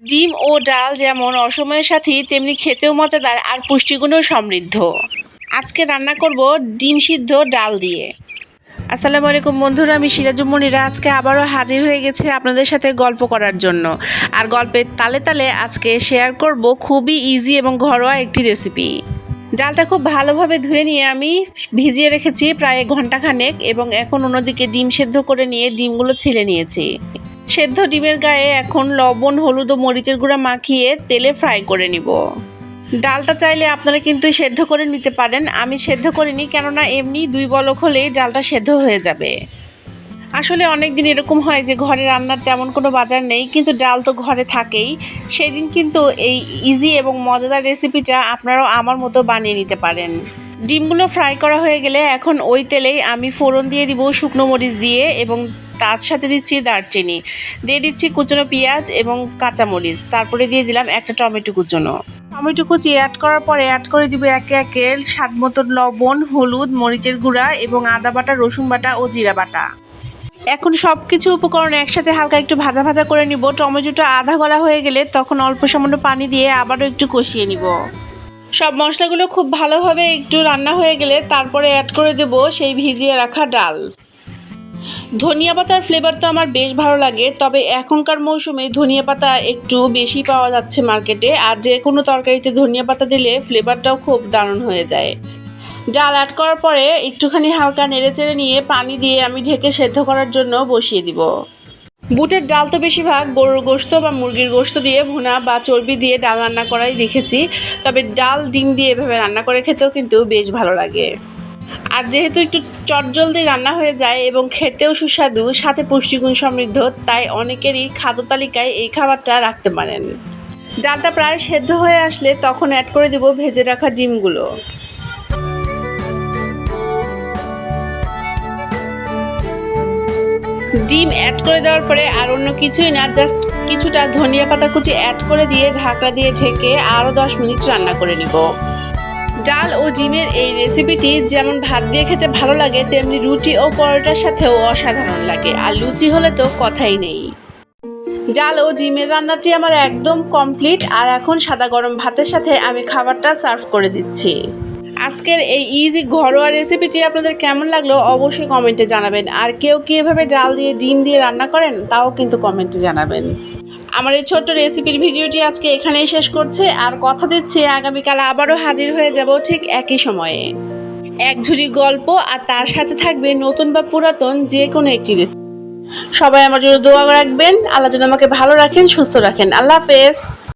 ডিম ও ডাল যেমন অসময়ের সাথী তেমনি খেতেও মজাদার আর পুষ্টিগুণেও সমৃদ্ধ। আজকে রান্না করব ডিম সিদ্ধ ডাল দিয়ে। আসসালামু আলাইকুম বন্ধুরা, আমি সিরাজুম মনিরা আজকে আবারও হাজির হয়ে গেছে আপনাদের সাথে গল্প করার জন্য। আর গল্পের তালে তালে আজকে শেয়ার করব খুবই ইজি এবং ঘরোয়া একটি রেসিপি। ডালটা খুব ভালোভাবে ধুয়ে নিয়ে আমি ভিজিয়ে রেখেছি প্রায় ঘন্টাখানেক, এবং এখন অন্যদিকে ডিম সেদ্ধ করে নিয়ে ডিমগুলো ছিলে নিয়েছি। সেদ্ধ ডিমের গায়ে এখন লবণ, হলুদ ও মরিচের গুঁড়া মাখিয়ে তেলে ফ্রাই করে নিব। ডালটা চাইলে আপনারা কিন্তু সেদ্ধ করে নিতে পারেন, আমি সেদ্ধ করিনি, কেননা এমনি 2 বলক হলেই ডালটা সেদ্ধ হয়ে যাবে। আসলে অনেক দিন এরকম হয় যে ঘরে রান্নার তেমন কোনো বাজার নেই, কিন্তু ডাল তো ঘরে থাকেই। সেই দিন কিন্তু এই ইজি এবং মজাদার রেসিপিটা আপনারাও আমার মতো বানিয়ে নিতে পারেন। ডিমগুলো ফ্রাই করা হয়ে গেলে এখন ওই তেলেই আমি ফোড়ন দিয়ে দিব শুকনো মরিচ দিয়ে, এবং তার সাথে দিচ্ছি দারচিনি, দিয়ে দিচ্ছি কুচনো পেঁয়াজ এবং কাঁচামরিচ, তারপরে দিয়ে দিলাম একটা টমেটো কুচনো। টমেটো কুচি অ্যাড করার পরে অ্যাড করে দিব একে একে স্বাদ মতো লবণ, হলুদ, মরিচের গুঁড়া এবং আদা বাটা, রসুন বাটা ও জিরা বাটা। এখন সব কিছু উপকরণ একসাথে হালকা একটু ভাজা ভাজা করে নিব। টমেটোটা আধা গলা হয়ে গেলে তখন অল্প সামান্য পানি দিয়ে আবারও একটু কষিয়ে নিব। সব মশলাগুলো খুব ভালোভাবে একটু রান্না হয়ে গেলে তারপরে অ্যাড করে দেব সেই ভিজিয়ে রাখা ডাল। ধনিয়া পাতার ফ্লেভার তো আমার বেশ ভালো লাগে, তবে এখনকার মৌসুমে ধনিয়া পাতা একটু বেশি পাওয়া যাচ্ছে মার্কেটে, আর যে কোনো তরকারিতে ধনিয়া পাতা দিলে ফ্লেভারটাও খুব দারুণ হয়ে যায়। ডাল অ্যাড করার পরে একটুখানি হালকা নেড়েচেড়ে নিয়ে পানি দিয়ে আমি ঢেকে সেদ্ধ করার জন্য বসিয়ে দিব। বুটের ডাল তো বেশিরভাগ গরুর গোশত বা মুরগির গোশত দিয়ে ভুনা বা চর্বি দিয়ে ডাল রান্না করাই দেখেছি, তবে ডাল ডিম দিয়ে এভাবে রান্না করে খেতেও কিন্তু বেশ ভালো লাগে। আর যেহেতু একটু চটজলদি রান্না হয়ে যায় এবং খেতেও সুস্বাদু, সাথে পুষ্টিগুণ সমৃদ্ধ, তাই অনেকেরই খাদ্য তালিকায় এই খাবারটা রাখতে পারেন। ডালটা প্রায় সেদ্ধ হয়ে আসলে তখন অ্যাড করে দেব ভেজে রাখা ডিমগুলো। ডিম অ্যাড করে দেওয়ার পরে আর অন্য কিছুই না, জাস্ট কিছুটা ধনিয়া পাতা কুচি অ্যাড করে দিয়ে ঢাকনা দিয়ে ঢেকে আরও 10 মিনিট রান্না করে নিব। ডাল ও ডিমের এই রেসিপিটি যেমন ভাত দিয়ে খেতে ভালো লাগে, তেমনি রুটি ও পরোটার সাথেও অসাধারণ লাগে, আর লুচি হলে তো কথাই নেই। ডাল ও ডিমের রান্নাটি আমার একদম কমপ্লিট, আর এখন সাদা গরম ভাতের সাথে আমি খাবারটা সার্ভ করে দিচ্ছি। আজকের এই ইজি ঘরোয়া রেসিপিটি আপনাদের কেমন লাগলো অবশ্যই কমেন্টে জানাবেন, আর কেউ কি এভাবে ডাল দিয়ে ডিম দিয়ে রান্না করেন তাও কিন্তু কমেন্টে জানাবেন। আমার এই ছোট্ট রেসিপির ভিডিওটি আজকে এখানেই শেষ করছে, আর কথা দিচ্ছি আগামীকাল আবারও হাজির হয়ে যাব ঠিক একই সময়ে, এক ঝুড়ি গল্প, আর তার সাথে থাকবে নতুন বা পুরাতন যে কোনো একটি রেসিপি। সবাই আমার জন্য দোয়া রাখবেন, আল্লাহ যেন আমাকে ভালো রাখেন, সুস্থ রাখেন। আল্লাহ হাফেজ।